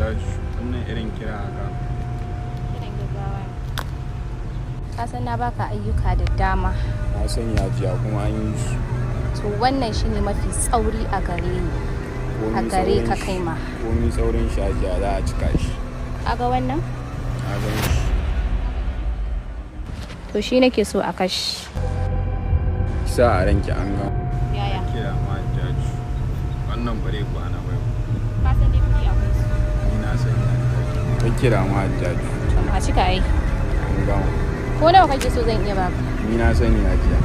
Hajjaju, wannan irin kira haka. Kiran gaggawa. Ka san na baka ayyuka da dama. Na sani Hajiya kuma an yi su. To wannan shine mafi tsauri a gare ni. A gare ka kai ma. Komi tsaurin shi Hajiya za a cika shi. Kaga wannan? Na gani shi. To shi nake so a kashi. Sa a ranki an ga. Yaya? Kira ma Hajjaju. Wannan bare kwana bai. Ka san dai kuɗi akwai su. Ni na sani Hajjaju. Ka kira ma Hajjaju. A cika ai. An gama. Ko nawa kake so zan iya baka? Ni na sani Hajiya.